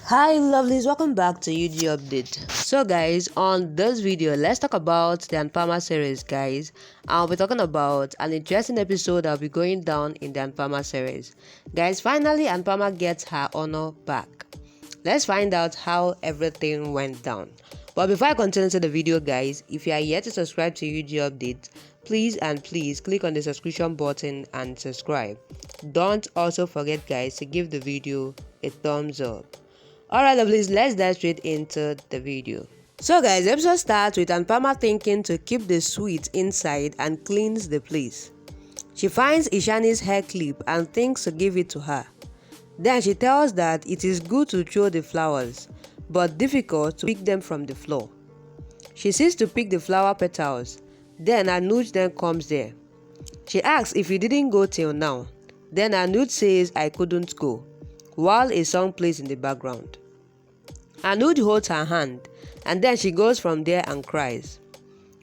Hi lovelies, welcome back to UG Update. So guys, on this video, let's talk about the Anupama series guys. I'll be talking about an interesting episode that'll be going down in the Anupama series. Guys, finally Anupama gets her honor back. Let's find out how everything went down. But before I continue to the video guys, if you are yet to subscribe to UG Update, please click on the subscription button and subscribe. Don't also forget guys to give the video a thumbs up. Alright lovelies, let's dive straight into the video. So guys, the episode starts with Anupama thinking to keep the sweets inside and cleans the place. She finds Ishani's hair clip and thinks to give it to her. Then she tells that it is good to throw the flowers, but difficult to pick them from the floor. She sees to pick the flower petals. Then Anuj then comes there. She asks if he didn't go till now. Then Anuj says I couldn't go, while a song plays in the background. Anuj holds her hand and then she goes from there and cries.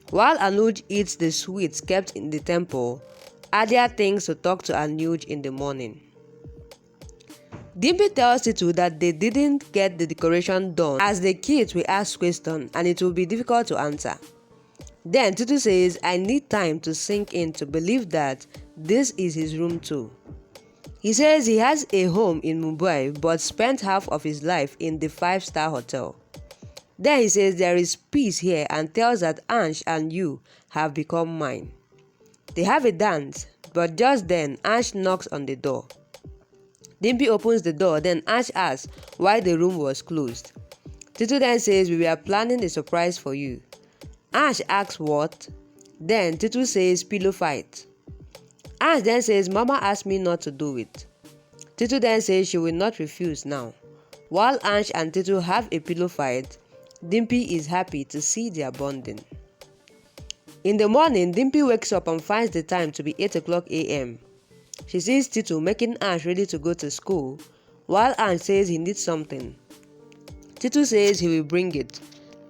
While Anuj eats the sweets kept in the temple, Adia thinks to talk to Anuj in the morning. Dimpy tells Titu that they didn't get the decoration done as the kids will ask questions and it will be difficult to answer. Then Titu says I need time to sink in to believe that this is his room too. He says he has a home in Mumbai but spent half of his life in the 5-star hotel. Then he says there is peace here and tells that Ansh and you have become mine. They have a dance, but just then Ansh knocks on the door. Dimpy opens the door, then Ansh asks why the room was closed. Titu then says we were planning a surprise for you. Ansh asks what? Then Titu says pillow fight. Ansh then says Mama asked me not to do it. Titu then says she will not refuse now. While Ansh and Titu have a pillow fight, Dimpy is happy to see their bonding. In the morning, Dimpy wakes up and finds the time to be 8 o'clock a.m. She sees Titu making Ansh ready to go to school, while Ansh says he needs something. Titu says he will bring it.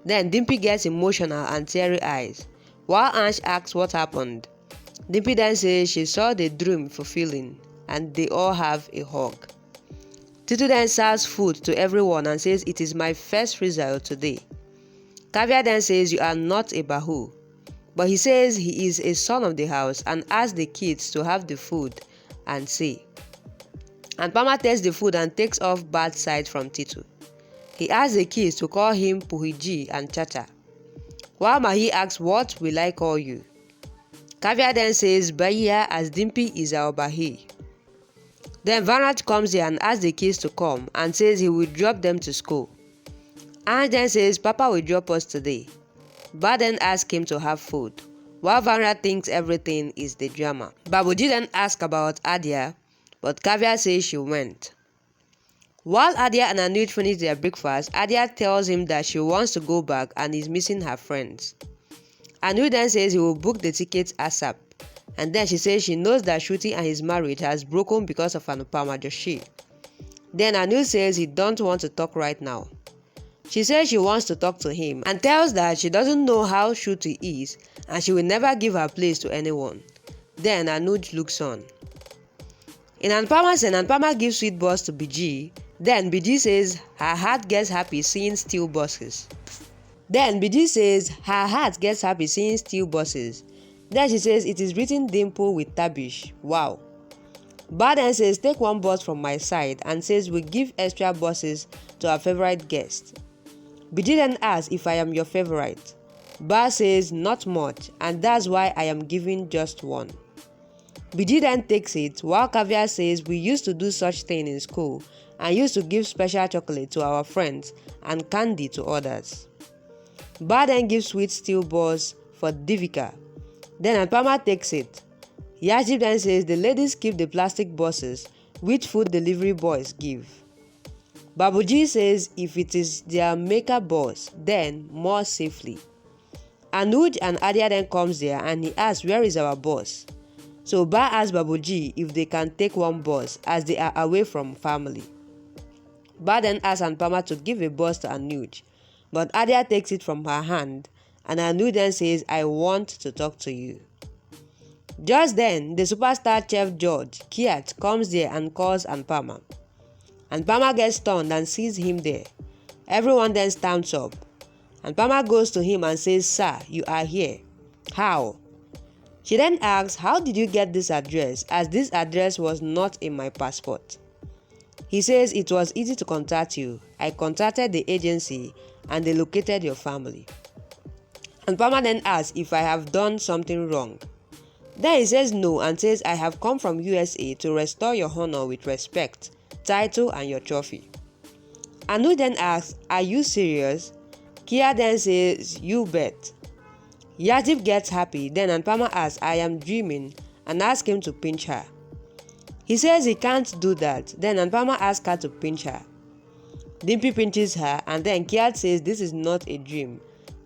Then Dimpy gets emotional and teary eyes, while Ansh asks what happened. Dimpy then says she saw the dream fulfilling and they all have a hug. Titu then serves food to everyone and says it is my first result today. Kavya then says you are not a bahu, but he says he is a son of the house and asks the kids to have the food and say. Anupama takes the food and takes off bad side from Titu. He asks the kids to call him Puhiji and Chacha, while Mahi asks what will I call you. Kavya then says Bahia as Dimpy is our Bahi. Then Vanraj comes here and asks the kids to come and says he will drop them to school. Anj then says Papa will drop us today. Ba then asks him to have food, while Vanraj thinks everything is the drama. Babuji then asks about Adia, but Kavya says she went. While Adia and Anuj finish their breakfast, Adia tells him that she wants to go back and is missing her friends. Anuj then says he will book the tickets ASAP, and then she says she knows that Shruti and his marriage has broken because of Anupama Joshi. Then Anuj says he don't want to talk right now. She says she wants to talk to him and tells that she doesn't know how Shruti is and she will never give her place to anyone. Then Anuj looks on. In Anupama's scene, Anupama gives sweet boss to BG. Then BG says her heart gets happy seeing steel bosses. Then BG says her heart gets happy seeing steel bosses. Then she says it is written Dimple with Tabish. Wow. Ba then says take one boss from my side and says we give extra bosses to our favorite guest. BG then asks if I am your favorite. Ba says not much and that's why I am giving just one. BG then takes it while Kavya says we used to do such thing in school and used to give special chocolate to our friends and candy to others. Ba then gives sweet steel balls for Divika. Then Anupama takes it. Yajib then says the ladies keep the plastic buses which food delivery boys give. Babuji says if it is their maker boss, then more safely. Anuj and Adia then comes there and he asks where is our boss. So Ba asks Babuji if they can take one bus as they are away from family. Ba then asks Anupama to give a bus to Anuj, but Adia takes it from her hand and Anuj then says I want to talk to you. Just then, the superstar chef George Kiat comes there and calls Anupama. Anupama gets stunned and sees him there. Everyone then stands up. Anupama goes to him and says, "Sir, you are here. How?" She then asks, "How did you get this address, as this address was not in my passport?" He says, "It was easy to contact you. I contacted the agency and they located your family." Anupama then asks if I have done something wrong. Then he says no and says, "I have come from USA to restore your honor with respect, title and your trophy." Anu then asks, "Are you serious?" Kia then says, "You bet." Yajib gets happy, then Anupama asks, "I am dreaming," and asks him to pinch her. He says he can't do that, then Anupama asks her to pinch her. Dimpy pinches her, and then Kia says this is not a dream,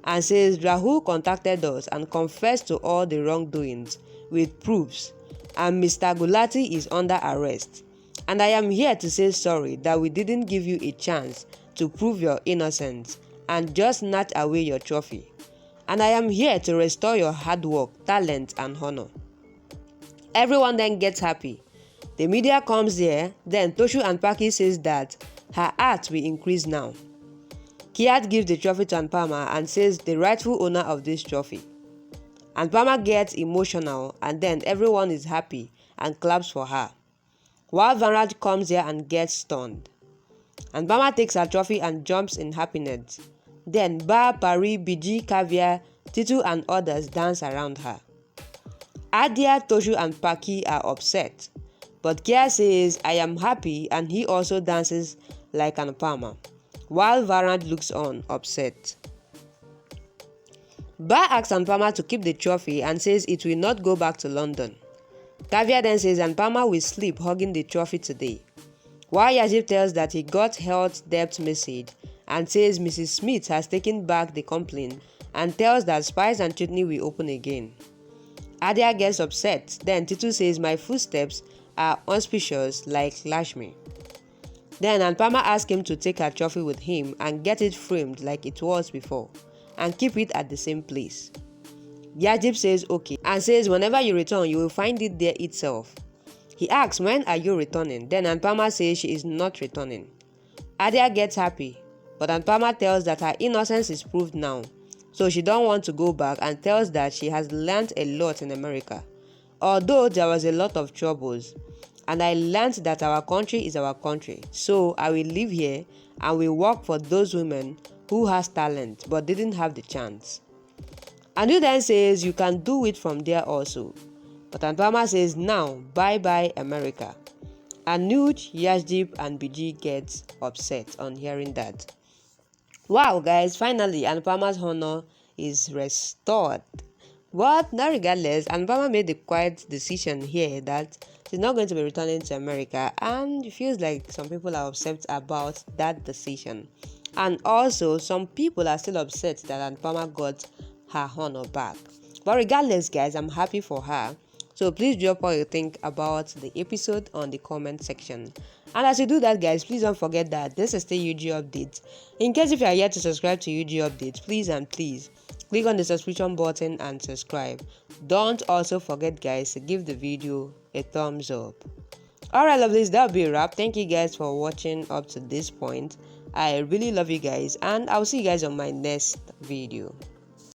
and says Rahul contacted us and confessed to all the wrongdoings with proofs, and Mr. Gulati is under arrest. And I am here to say sorry that we didn't give you a chance to prove your innocence and just snatch away your trophy. And I am here to restore your hard work, talent, and honor. Everyone then gets happy. The media comes there, then Toshu and Paki says that her art will increase now. Kiat gives the trophy to Anupama and says the rightful owner of this trophy. Anupama gets emotional and then everyone is happy and claps for her. While Vanraj comes here and gets stunned. Anupama takes her trophy and jumps in happiness. Then Ba, Pari, Biji, Kavya, Titu and others dance around her. Adia, Toshu and Paki are upset. But Kia says, "I am happy," and he also dances like Anupama, while Varant looks on, upset. Ba asks Anupama to keep the trophy and says it will not go back to London. Kavya then says Anupama will sleep hugging the trophy today, while Yajib tells that he got health debt message and says Mrs. Smith has taken back the complaint and tells that Spice and Chutney will open again. Adia gets upset, then Titu says my footsteps are auspicious like Lashmi. Then Anupama asks him to take her trophy with him and get it framed like it was before and keep it at the same place. Yajib says okay and says whenever you return you will find it there itself. He asks when are you returning, then Anupama says she is not returning. Adia gets happy, but Anupama tells that her innocence is proved now, so she don't want to go back and tells that she has learned a lot in America. Although there was a lot of troubles, and I learned that our country is our country, so I will live here and will work for those women who has talent but didn't have the chance. Anu then says you can do it from there also, but Anupama says now bye bye America. Anuj, Yasdeep and Biji gets upset on hearing that. Wow guys, finally Anupama's honor is restored. But not regardless, Anupama made the quiet decision here that she's not going to be returning to America, and it feels like some people are upset about that decision. And also, some people are still upset that Anupama got her honor back. But regardless, guys, I'm happy for her. So please drop what you think about the episode on the comment section. And as you do that, guys, please don't forget that this is still UG Update. In case if you are yet to subscribe to UG Update, please and please click on the subscription button and subscribe. Don't also forget, guys, to give the video a thumbs up. Alright, lovelies, that'll be a wrap. Thank you guys for watching up to this point. I really love you guys, and I'll see you guys on my next video.